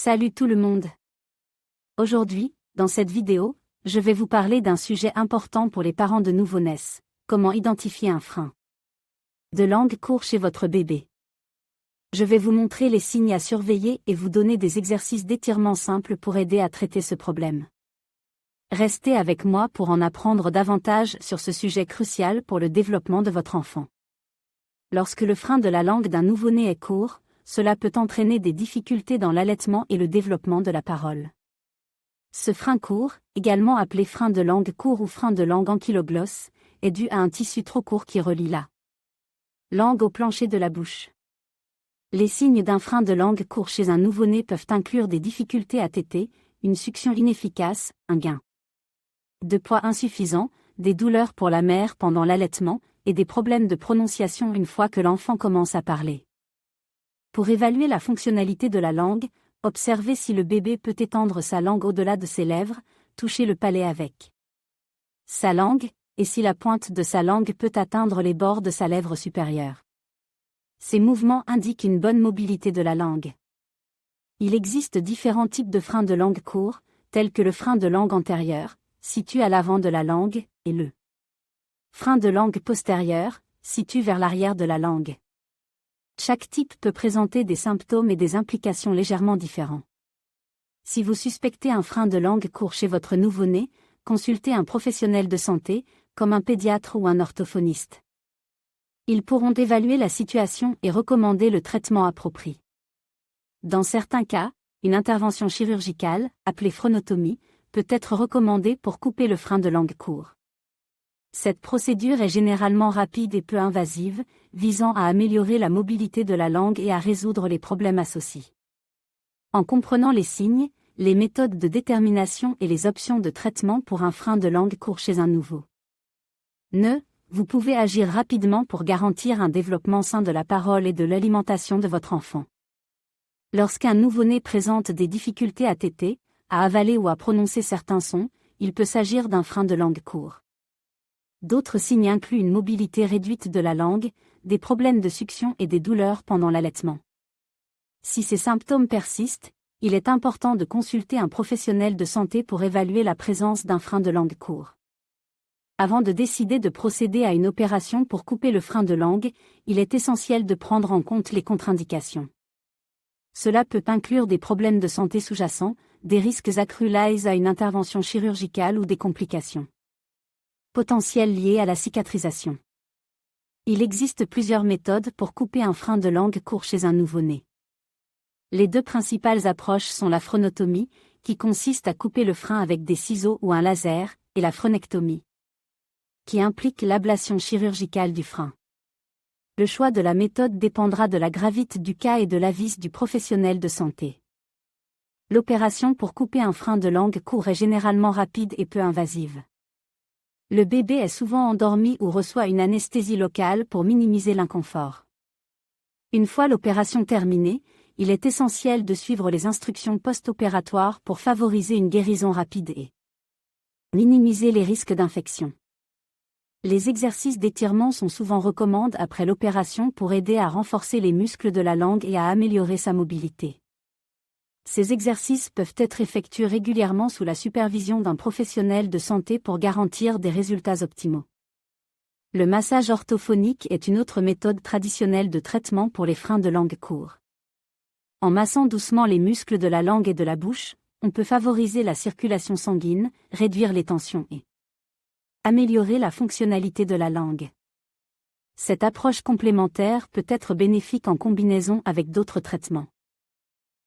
Salut tout le monde. Aujourd'hui, dans cette vidéo, je vais vous parler d'un sujet important pour les parents de nouveau-naissance: comment identifier un frein de langue court chez votre bébé. Je vais vous montrer les signes à surveiller et vous donner des exercices d'étirement simples pour aider à traiter ce problème. Restez avec moi pour en apprendre davantage sur ce sujet crucial pour le développement de votre enfant. Lorsque le frein de la langue d'un nouveau-né est court, cela peut entraîner des difficultés dans l'allaitement et le développement de la parole. Ce frein court, également appelé frein de langue court ou frein de langue ankyloglosse, est dû à un tissu trop court qui relie la langue au plancher de la bouche. Les signes d'un frein de langue court chez un nouveau-né peuvent inclure des difficultés à téter, une succion inefficace, un gain de poids insuffisant, des douleurs pour la mère pendant l'allaitement, et des problèmes de prononciation une fois que l'enfant commence à parler. Pour évaluer la fonctionnalité de la langue, observez si le bébé peut étendre sa langue au-delà de ses lèvres, toucher le palais avec sa langue, et si la pointe de sa langue peut atteindre les bords de sa lèvre supérieure. Ces mouvements indiquent une bonne mobilité de la langue. Il existe différents types de freins de langue courts, tels que le frein de langue antérieur, situé à l'avant de la langue, et le frein de langue postérieur, situé vers l'arrière de la langue. Chaque type peut présenter des symptômes et des implications légèrement différents. Si vous suspectez un frein de langue court chez votre nouveau-né, consultez un professionnel de santé, comme un pédiatre ou un orthophoniste. Ils pourront évaluer la situation et recommander le traitement approprié. Dans certains cas, une intervention chirurgicale, appelée phrénotomie, peut être recommandée pour couper le frein de langue court. Cette procédure est généralement rapide et peu invasive, visant à améliorer la mobilité de la langue et à résoudre les problèmes associés. En comprenant les signes, les méthodes de détermination et les options de traitement pour un frein de langue court chez un nouveau-né, vous pouvez agir rapidement pour garantir un développement sain de la parole et de l'alimentation de votre enfant. Lorsqu'un nouveau-né présente des difficultés à téter, à avaler ou à prononcer certains sons, il peut s'agir d'un frein de langue court. D'autres signes incluent une mobilité réduite de la langue, des problèmes de succion et des douleurs pendant l'allaitement. Si ces symptômes persistent, il est important de consulter un professionnel de santé pour évaluer la présence d'un frein de langue court. Avant de décider de procéder à une opération pour couper le frein de langue, il est essentiel de prendre en compte les contre-indications. Cela peut inclure des problèmes de santé sous-jacents, des risques accrus liés à une intervention chirurgicale ou des complications potentielles liées à la cicatrisation. Il existe plusieurs méthodes pour couper un frein de langue court chez un nouveau-né. Les deux principales approches sont la phrénotomie, qui consiste à couper le frein avec des ciseaux ou un laser, et la phrénectomie, qui implique l'ablation chirurgicale du frein. Le choix de la méthode dépendra de la gravité du cas et de l'avis du professionnel de santé. L'opération pour couper un frein de langue court est généralement rapide et peu invasive. Le bébé est souvent endormi ou reçoit une anesthésie locale pour minimiser l'inconfort. Une fois l'opération terminée, il est essentiel de suivre les instructions post-opératoires pour favoriser une guérison rapide et minimiser les risques d'infection. Les exercices d'étirement sont souvent recommandés après l'opération pour aider à renforcer les muscles de la langue et à améliorer sa mobilité. Ces exercices peuvent être effectués régulièrement sous la supervision d'un professionnel de santé pour garantir des résultats optimaux. Le massage orthophonique est une autre méthode traditionnelle de traitement pour les freins de langue courts. En massant doucement les muscles de la langue et de la bouche, on peut favoriser la circulation sanguine, réduire les tensions et améliorer la fonctionnalité de la langue. Cette approche complémentaire peut être bénéfique en combinaison avec d'autres traitements.